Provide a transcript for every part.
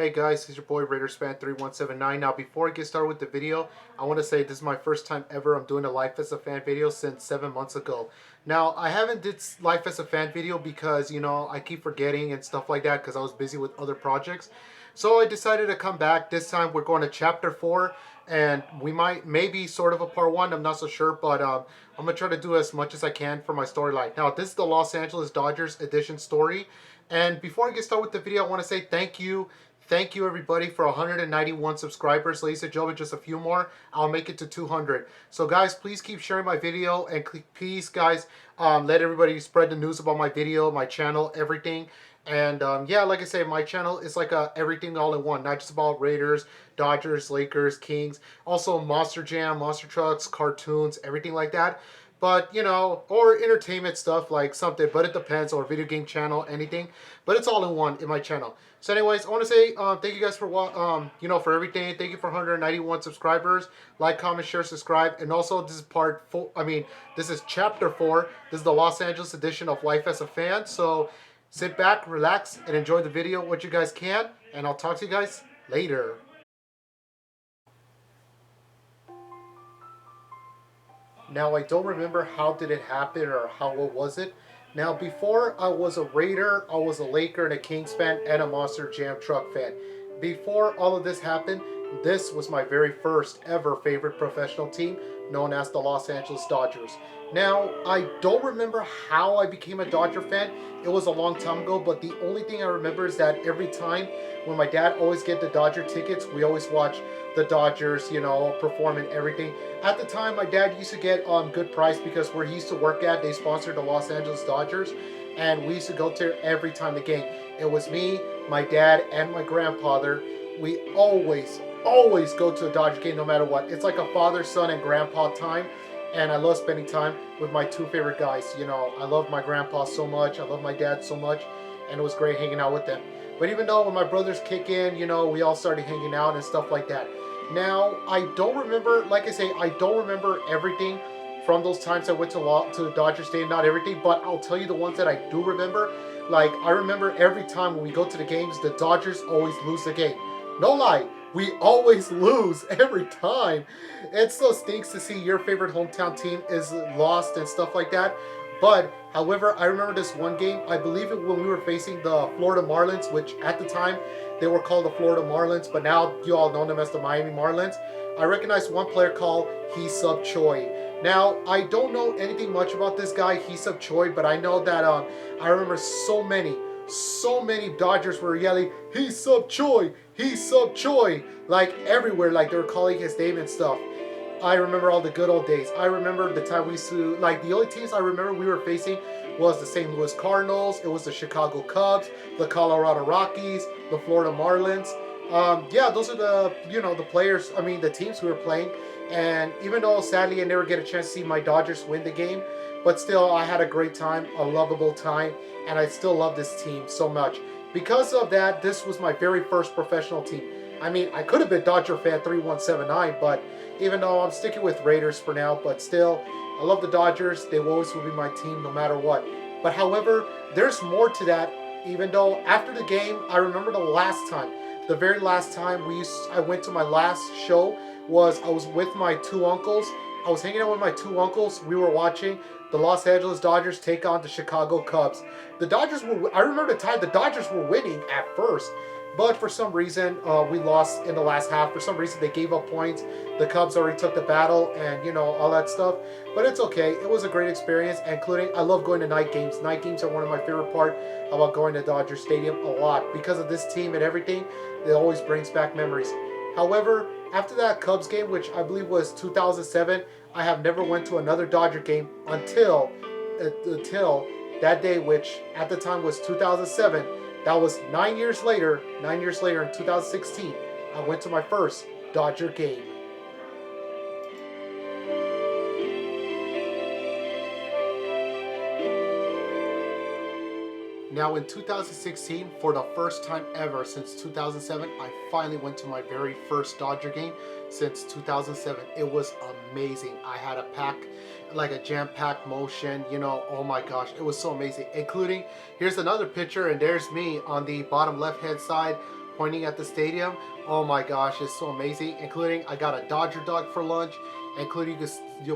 Hey guys, it's your boy RaidersFan3179. Now before I get started with the video, I want to say this is my first time ever I'm doing a Life as a Fan video since 7 months ago. Now I haven't did Life as a Fan video because I keep forgetting and stuff like that because I was busy with other projects. So I decided to come back. This time we're going to chapter 4 and we might maybe sort of a part 1, I'm not so sure, but I'm going to try to do as much as I can for my storyline. Now this is the Los Angeles Dodgers edition story. And before I get started with the video, I want to say thank you. Thank you everybody for 191 subscribers. Ladies and gentlemen, just a few more. I'll make it to 200. So guys, please keep sharing my video and please guys, let everybody spread the news about my video, my channel, everything. And yeah, like I say, my channel is like everything all in one. Not just about Raiders, Dodgers, Lakers, Kings. Also Monster Jam, Monster Trucks, cartoons, everything like that. But, or entertainment stuff like something, but it depends, or video game channel, anything. But it's all in one in my channel. So anyways, I want to say thank you guys for, for everything. Thank you for 191 subscribers. Like, comment, share, subscribe. And also, this is part 4, this is chapter 4. This is the Los Angeles edition of Life as a Fan. So sit back, relax, and enjoy the video what you guys can. And I'll talk to you guys later. Now, I don't remember how did it happen or what was it. Now, before I was a Raider, I was a Laker and a Kings fan and a Monster Jam truck fan. Before all of this happened, this was my very first ever favorite professional team, known as the Los Angeles Dodgers. Now, I don't remember how I became a Dodger fan. It was a long time ago, but the only thing I remember is that every time when my dad always get the Dodger tickets, we always watch the Dodgers, perform and everything. At the time, my dad used to get good price because where he used to work at, they sponsored the Los Angeles Dodgers, and we used to go there every time the game. It was me, my dad, and my grandfather. We always go to a Dodger game no matter what. It's like a father, son, and grandpa time. And I love spending time with my two favorite guys. I love my grandpa so much. I love my dad so much. And it was great hanging out with them. But even though when my brothers kick in, we all started hanging out and stuff like that. Now, I don't remember, like I say, I don't remember everything from those times I went to the Dodger Stadium. Not everything, but I'll tell you the ones that I do remember. Like, I remember every time when we go to the games, the Dodgers always lose the game. No lie. We always lose every time. It still stinks to see your favorite hometown team is lost and stuff like that. But, however, I remember this one game. I believe it when we were facing the Florida Marlins, which at the time they were called the Florida Marlins, but now you all know them as the Miami Marlins. I recognize one player called Hee-Seop Choi. Now, I don't know anything much about this guy, Hee-Seop Choi, but I know that I remember so many Dodgers were yelling, Hee-Seop Choi, Hee-Seop Choi, like everywhere, like they were calling his name and stuff. I remember all the good old days. I remember the time we used to, like the only teams I remember we were facing was the St. Louis Cardinals, it was the Chicago Cubs, the Colorado Rockies, the Florida Marlins. Yeah, those are the players, the teams we were playing. And even though sadly I never get a chance to see my Dodgers win the game, but still I had a great time, a lovable time, and I still love this team so much. Because of that, this was my very first professional team. I could have been Dodger fan 3179, but even though I'm sticking with Raiders for now, but still, I love the Dodgers. They always will be my team no matter what. But however, there's more to that. Even though after the game, I remember the very last time I went to my last show I was with my two uncles. I was hanging out with my two uncles. We were watching the Los Angeles Dodgers take on the Chicago Cubs. I remember the time the Dodgers were winning at first, but for some reason, we lost in the last half. For some reason, they gave up points. The Cubs already took the battle and, all that stuff. But it's okay. It was a great experience, including I love going to night games. Night games are one of my favorite part about going to Dodger Stadium a lot. Because of this team and everything, it always brings back memories. However, after that Cubs game, which I believe was 2007, I have never went to another Dodger game until that day, which at the time was 2007. That was 9 years later in 2016, I went to my first Dodger game. Now in 2016, for the first time ever since 2007, I finally went to my very first Dodger game since 2007. It was amazing. I had a jam-packed motion, oh my gosh, it was so amazing. Including, here's another picture, and there's me on the bottom left-hand side pointing at the stadium. Oh my gosh, it's so amazing. Including I got a Dodger dog for lunch. Including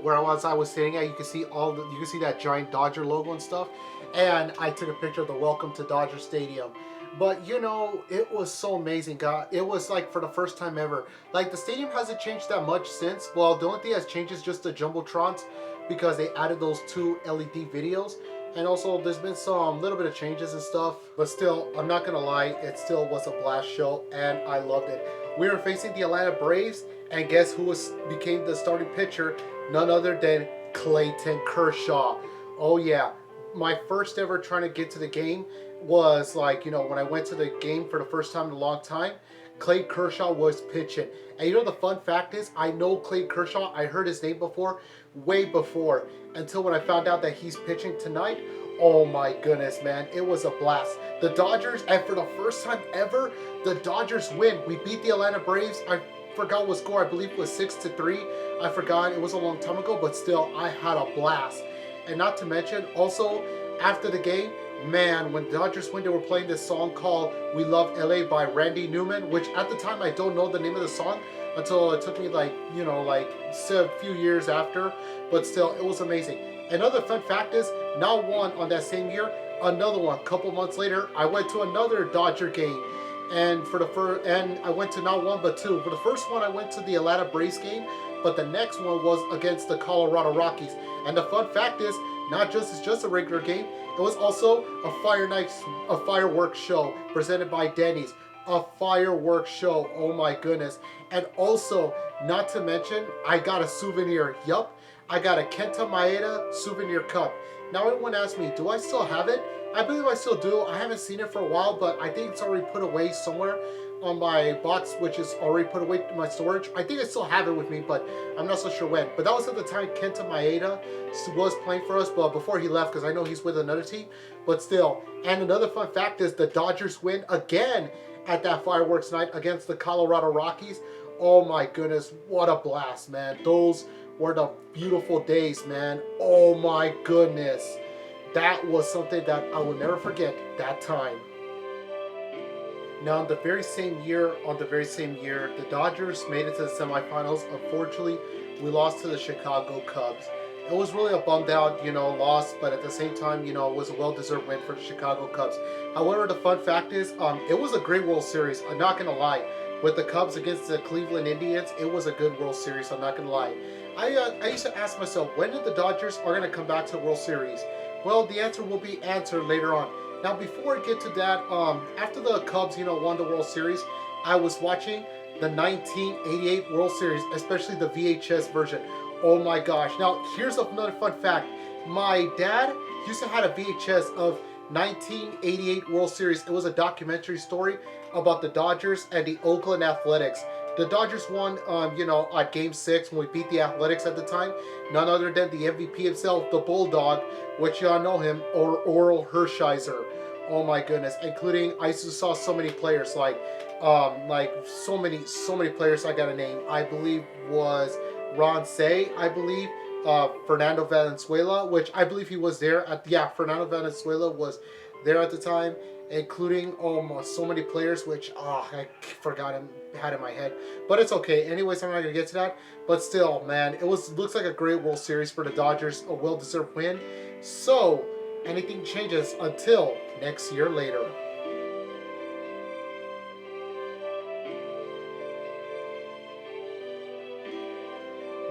where I was sitting at, you can see you can see that giant Dodger logo and stuff. And I took a picture of the welcome to Dodger Stadium. But you know, it was so amazing, God. It was like for the first time ever. Like the stadium hasn't changed that much since. Well, the only thing that's changed is just the jumbotrons because they added those two LED videos. And also, there's been some little bit of changes and stuff. But still, I'm not gonna lie, it still was a blast show, and I loved it. We were facing the Atlanta Braves, and guess who became the starting pitcher? None other than Clayton Kershaw. Oh yeah, my first ever trying to get to the game was like, you know, when I went to the game for the first time in a long time, Clay Kershaw was pitching. And you know the fun fact is, I know Clay Kershaw, I heard his name before, way before, until when I found out that he's pitching tonight. Oh my goodness, man, it was a blast. The Dodgers, and for the first time ever, the Dodgers win. We beat the Atlanta Braves. I forgot what score, I believe it was 6-3. I forgot, it was a long time ago, but still, I had a blast. And not to mention, also, after the game, man, when the Dodgers win, they were playing this song called We Love LA by Randy Newman, which at the time I don't know the name of the song until it took me like, you know, like a few years after, but still, it was amazing. Another fun fact is, not one on that same year, another one, a couple months later, I went to another Dodger game. And I went to not one but two. For the first one, I went to the Atlanta Braves game, but the next one was against the Colorado Rockies. And the fun fact is, it's just a regular game. It was also a fireworks show presented by Denny's. A fireworks show. Oh my goodness. And also, not to mention, I got a souvenir. Yup, I got a Kenta Maeda souvenir cup. Now everyone asks me, do I still have it? I believe I still do. I haven't seen it for a while, but I think it's already put away somewhere on my box, which is already put away in my storage. I think I still have it with me, but I'm not so sure when. But that was at the time Kenta Maeda was playing for us, but before he left, because I know he's with another team. But still, and another fun fact is the Dodgers win again at that fireworks night against the Colorado Rockies. Oh my goodness, what a blast, man. Those were the beautiful days, man. Oh my goodness. That was something that I will never forget that time. Now, on the very same year, the Dodgers made it to the semifinals. Unfortunately, we lost to the Chicago Cubs. It was really a bummed out, loss, but at the same time, it was a well-deserved win for the Chicago Cubs. However, the fun fact is, it was a great World Series. I'm not gonna lie. With the Cubs against the Cleveland Indians, it was a good World Series. I'm not gonna lie. I used to ask myself, when did the Dodgers are gonna come back to the World Series? Well, the answer will be answered later on. Now, before I get to that, after the Cubs, won the World Series, I was watching the 1988 World Series, especially the VHS version. Oh my gosh. Now, here's another fun fact. My dad used to have a VHS of 1988 World Series. It was a documentary story about the Dodgers and the Oakland Athletics. The Dodgers won, at Game 6 when we beat the Athletics at the time. None other than the MVP himself, the Bulldog, which y'all know him, or Oral Hershiser. Oh my goodness, including, I saw so many players, like so many players I got a name. I believe was Ron Say, I believe, Fernando Valenzuela, which I believe he was there Fernando Valenzuela was there at the time, including so many players, which I forgot him had in my head, but it's okay. Anyways, I'm not gonna get to that. But still, man, looks like a great World Series for the Dodgers, a well-deserved win. So anything changes until next year later.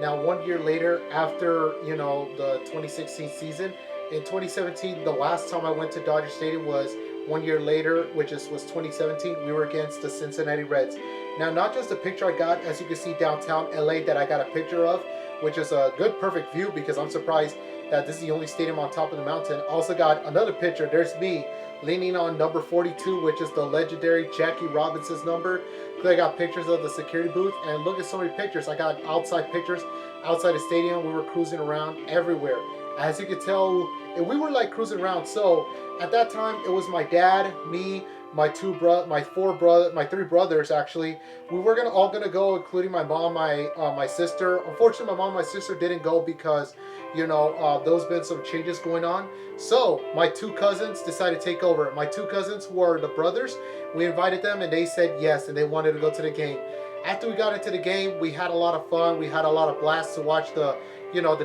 Now, 1 year later, after the 2016 season, in 2017, the last time I went to Dodger Stadium was 1 year later, which was 2017. We were against the Cincinnati Reds. Now, not just the picture I got, as you can see downtown LA, that I got a picture of, which is a good, perfect view, because I'm surprised that this is the only stadium on top of the mountain. I also got another picture. There's me leaning on number 42, which is the legendary Jackie Robinson's number. I got pictures of the security booth, and look at so many pictures. I got outside pictures outside the stadium. We were cruising around everywhere. As you can tell, we were like cruising around. So at that time, it was my dad, me, my three brothers actually. We were all gonna go, including my mom, my sister. Unfortunately, my mom and my sister didn't go because, there's been some changes going on. So my two cousins decided to take over. My two cousins who are the brothers, we invited them and they said yes and they wanted to go to the game. After we got into the game, we had a lot of fun. We had a lot of blasts to watch the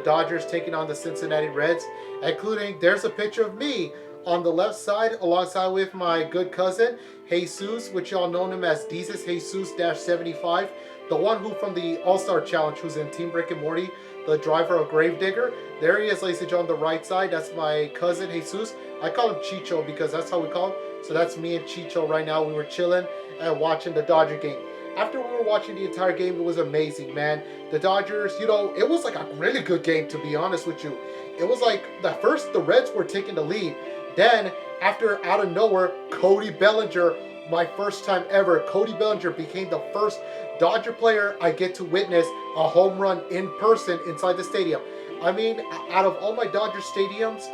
Dodgers taking on the Cincinnati Reds, including there's a picture of me on the left side alongside with my good cousin Jesus, which y'all know him as Jesus 75, the one who from the All-Star Challenge who's in Team Rick and Morty, the driver of Gravedigger. There he is, ladies and gentlemen, on the right side. That's my cousin Jesus. I call him Chicho because that's how we call him. So that's me and Chicho right now. We were chilling and watching the Dodger game. After we were watching the entire game, it was amazing, man. The Dodgers, it was like a really good game, to be honest with you. It was like the Reds were taking the lead. Then, after out of nowhere, Cody Bellinger, my first time ever, Cody Bellinger became the first Dodger player I get to witness a home run in person inside the stadium. I mean, out of all my Dodger stadiums,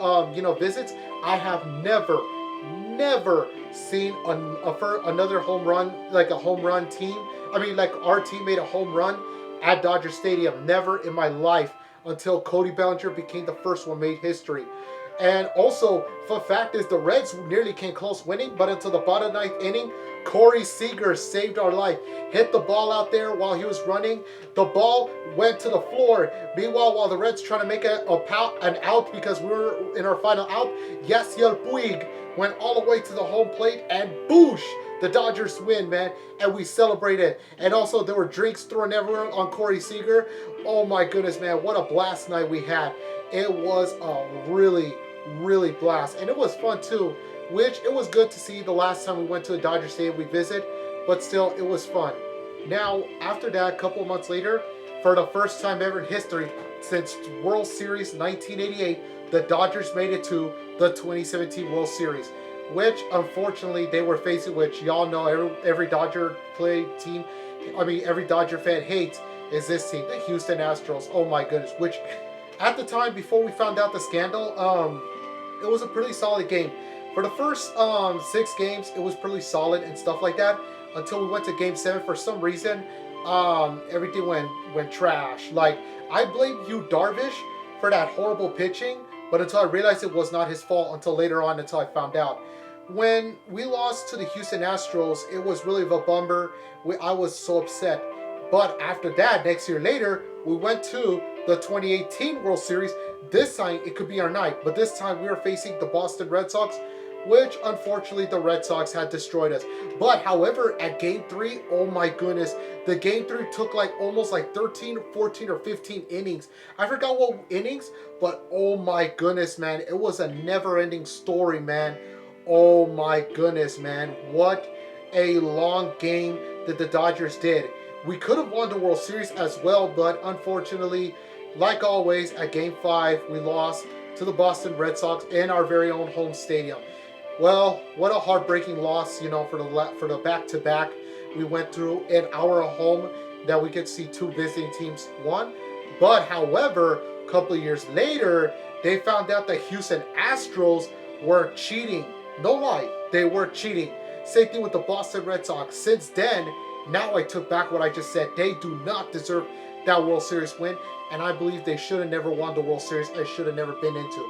visits, I have never seen another home run, like a home run team. I mean, like our team made a home run at Dodger Stadium. Never in my life until Cody Bellinger became the first one, made history. And also, the fact is the Reds nearly came close winning, but until the bottom ninth inning, Corey Seager saved our life. Hit the ball out there while he was running. The ball went to the floor. Meanwhile, while the Reds trying to make an out because we were in our final out, Yasiel Puig went all the way to the home plate and boosh! The Dodgers win, man, and we celebrated. And also, there were drinks thrown everywhere on Corey Seager. Oh my goodness, man, what a blast night we had. It was a really blast, and it was fun too, which it was good to see the last time we went to a Dodger Stadium we visit, but still, it was fun. Now, after that, a couple of months later, for the first time ever in history, since World Series 1988, the Dodgers made it to the 2017 World Series, which unfortunately they were facing, which y'all know every Dodger every Dodger fan hates, is this team, the Houston Astros. Oh my goodness, which at the time, before we found out the scandal, it was a pretty solid game. For the first 6 games, it was pretty solid and stuff like that, until we went to Game 7. For some reason, everything went trash. Like, I blame Yu Darvish for that horrible pitching, but until I realized it was not his fault until later on, until I found out. When we lost to the Houston Astros, it was really a bummer. I was so upset. But after that, next year later, we went to the 2018 World Series. This time, it could be our night. But this time, we were facing the Boston Red Sox, which, unfortunately, the Red Sox had destroyed us. But, however, at Game 3, oh my goodness, the Game 3 took almost 13, 14, or 15 innings. I forgot what innings, but oh my goodness, man. It was a never-ending story, man. Oh my goodness, man. What a long game that the Dodgers did. We could have won the World Series as well, but unfortunately, like always, at Game 5, we lost to the Boston Red Sox in our very own home stadium. Well, what a heartbreaking loss, for the back-to-back we went through in our home that we could see 2 visiting teams won. But, however, a couple of years later, they found out that Houston Astros were cheating. No lie, they were cheating. Same thing with the Boston Red Sox. Since then, now I took back what I just said. They do not deserve that World Series win, and I believe they should have never won the World Series. I should have never been into.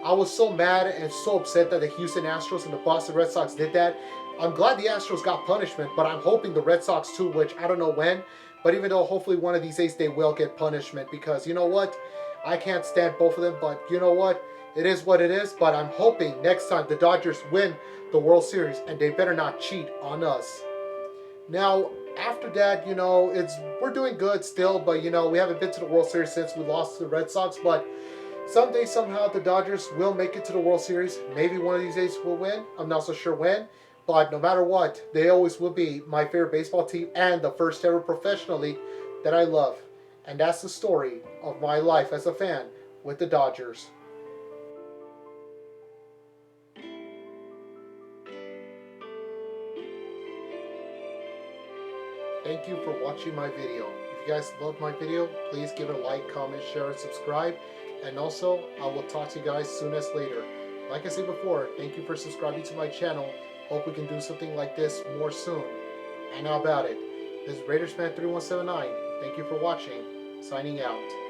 I was so mad and so upset that the Houston Astros and the Boston Red Sox did that. I'm glad the Astros got punishment, but I'm hoping the Red Sox too, which I don't know when. But even though hopefully one of these days they will get punishment, because you know what? I can't stand both of them, but you know what? It is what it is, but I'm hoping next time the Dodgers win the World Series, and they better not cheat on us. Now, after that, we're doing good still, but we haven't been to the World Series since we lost to the Red Sox, but someday, somehow, the Dodgers will make it to the World Series. Maybe one of these days we'll win. I'm not so sure when, but no matter what, they always will be my favorite baseball team and the first ever professional league that I love. And that's the story of my life as a fan with the Dodgers. Thank you for watching my video. If you guys love my video, please give it a like, comment, share, and subscribe. And also, I will talk to you guys soon as later. Like I said before, thank you for subscribing to my channel. Hope we can do something like this more soon. And how about it? This is Raiders Fan 3179. Thank you for watching. Signing out.